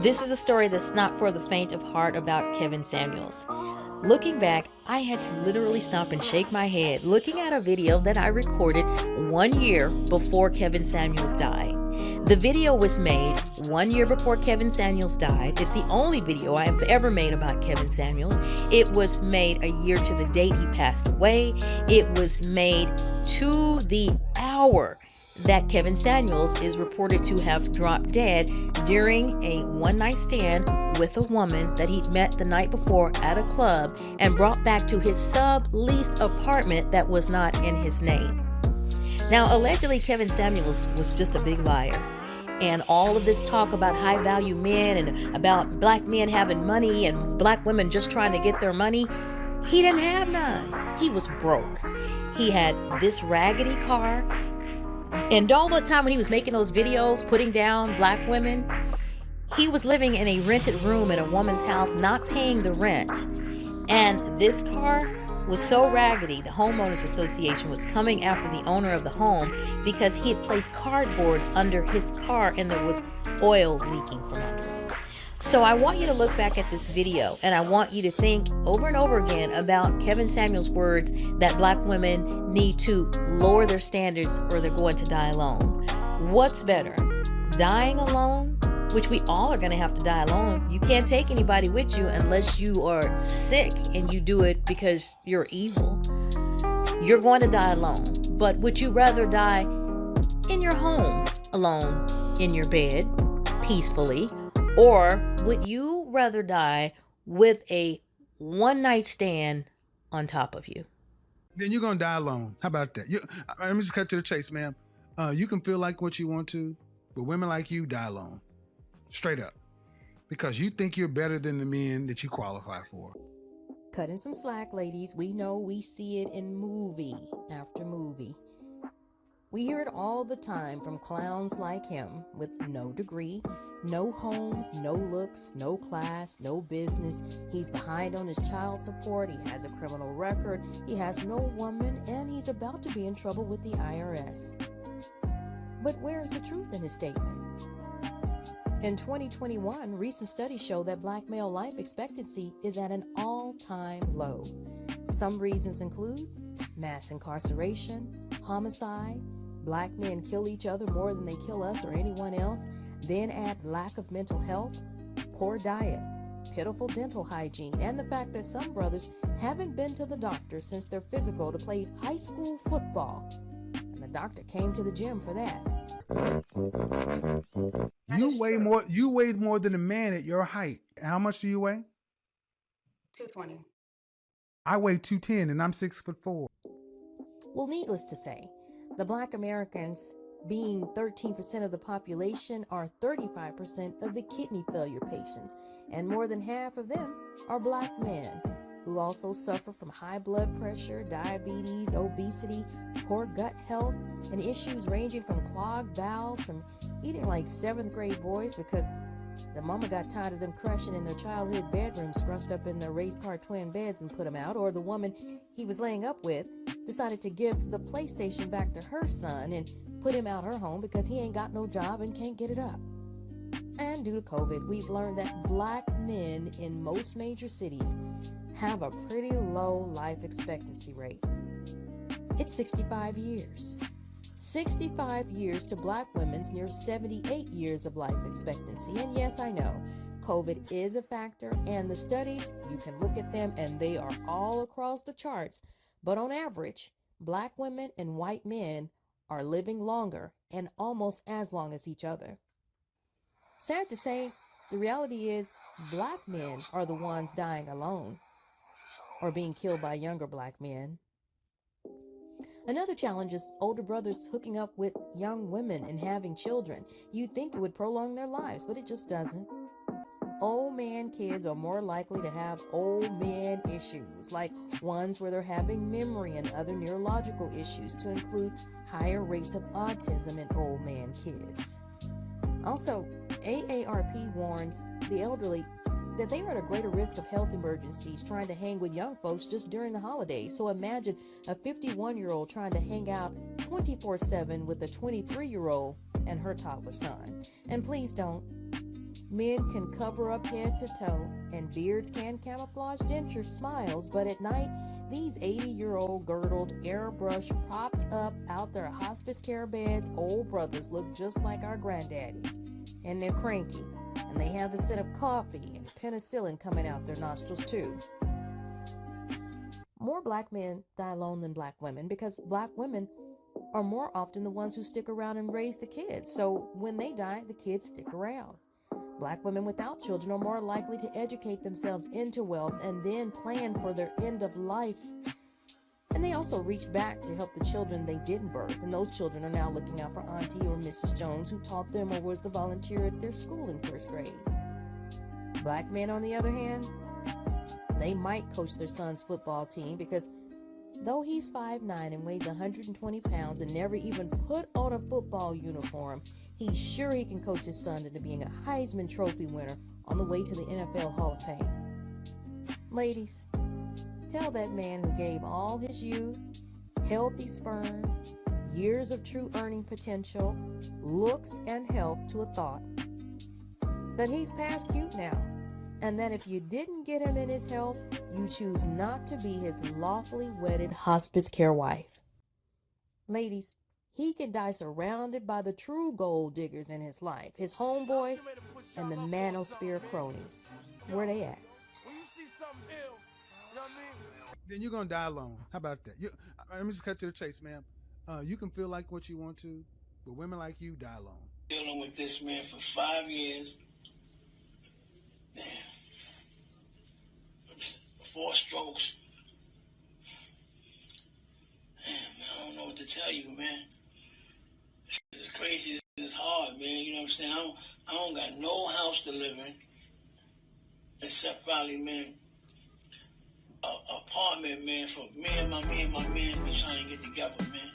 This is a story that's not for the faint of heart about Kevin Samuels. Looking back, I had to literally stop and shake my head looking at a video that I recorded 1 year before Kevin Samuels died. The video was made 1 year before Kevin Samuels died. It's the only video I have ever made about Kevin Samuels. It was made a year to the date he passed away. It was made to the hour that Kevin Samuels is reported to have dropped dead during a one-night stand with a woman that he'd met the night before at a club and brought back to his subleased apartment that was not in his name. Now, allegedly, Kevin Samuels was just a big liar. And all of this talk about high-value men and about black men having money and black women just trying to get their money, he didn't have none. He was broke. He had this raggedy car. And all the time when he was making those videos, putting down black women, he was living in a rented room in a woman's house, not paying the rent. And this car was so raggedy, the homeowners association was coming after the owner of the home because he had placed cardboard under his car and there was oil leaking from under it. So I want you to look back at this video and I want you to think over and over again about Kevin Samuels' words that black women need to lower their standards or they're going to die alone. What's better? Dying alone, which we all are going to have to die alone. You can't take anybody with you unless you are sick and you do it because you're evil. You're going to die alone. But would you rather die in your home, alone, in your bed, peacefully? Or would you rather die with a one-night stand on top of you? Then you're going to die alone. How about that? Let me just cut to the chase, ma'am. You can feel like what you want to, but women like you die alone. Straight up. Because you think you're better than the men that you qualify for. Cutting some slack, ladies. We know we see it in movie after movie. We hear it all the time from clowns like him with no degree, no home, no looks, no class, no business. He's behind on his child support. He has a criminal record. He has no woman, and he's about to be in trouble with the IRS. But where's the truth in his statement? In 2021, recent studies show that black male life expectancy is at an all-time low. Some reasons include mass incarceration, homicide, black men kill each other more than they kill us or anyone else, then add lack of mental health, poor diet, pitiful dental hygiene, and the fact that some brothers haven't been to the doctor since their physical to play high school football. And the doctor came to the gym for that. You weighed more than a man at your height. How much do you weigh? 220. I weigh 210 and I'm 6'4". Well, needless to say, the black Americans, being 13% of the population, are 35% of the kidney failure patients, and more than half of them are black men who also suffer from high blood pressure, diabetes, obesity, poor gut health, and issues ranging from clogged bowels, from eating like 7th grade boys because the mama got tired of them crushing in their childhood bedroom, scrunched up in their race car twin beds and put them out, or the woman he was laying up with decided to give the PlayStation back to her son and put him out her home because he ain't got no job and can't get it up. And due to COVID, we've learned that black men in most major cities have a pretty low life expectancy rate. It's 65 years. 65 years to black women's near 78 years of life expectancy. And yes, I know, COVID is a factor, and the studies, you can look at them and they are all across the charts. But on average, black women and white men are living longer and almost as long as each other. Sad to say, the reality is black men are the ones dying alone or being killed by younger black men. Another challenge is older brothers hooking up with young women and having children. You'd think it would prolong their lives, but it just doesn't. Old man kids are more likely to have old man issues, like ones where they're having memory and other neurological issues, to include higher rates of autism in old man kids. Also, AARP warns the elderly that they are at a greater risk of health emergencies trying to hang with young folks just during the holidays. So imagine a 51-year-old trying to hang out 24/7 with a 23-year-old and her toddler son. And please don't. Men can cover up head to toe, and beards can camouflage dentured smiles, but at night, these 80-year-old girdled, airbrush propped up out their hospice care beds old brothers look just like our granddaddies. And they're cranky, and they have the scent of coffee and penicillin coming out their nostrils too. More black men die alone than black women because black women are more often the ones who stick around and raise the kids. So when they die, the kids stick around. Black women without children are more likely to educate themselves into wealth and then plan for their end of life. And they also reach back to help the children they didn't birth, and those children are now looking out for Auntie or Mrs. Jones, who taught them or was the volunteer at their school in first grade. Black men, on the other hand, they might coach their son's football team because though he's 5'9" and weighs 120 pounds and never even put on a football uniform, he's sure he can coach his son into being a Heisman Trophy winner on the way to the NFL Hall of Fame. Ladies, tell that man who gave all his youth, healthy sperm, years of true earning potential, looks, and health to a thought that he's past cute now, and that if you didn't get him in his health, you choose not to be his lawfully wedded hospice care wife. Ladies, he can die surrounded by the true gold diggers in his life, his homeboys and the manosphere cronies. Where they at? Then you're gonna die alone. How about that? Let me just cut to the chase, ma'am. You can feel like what you want to, but women like you die alone. Dealing with this man for 5 years. Damn. 4 strokes. Man, I don't know what to tell you, man. It's crazy. It's hard, man. You know what I'm saying? I don't got no house to live in, except probably, man, a apartment, man. For me and my man be trying to get together, man.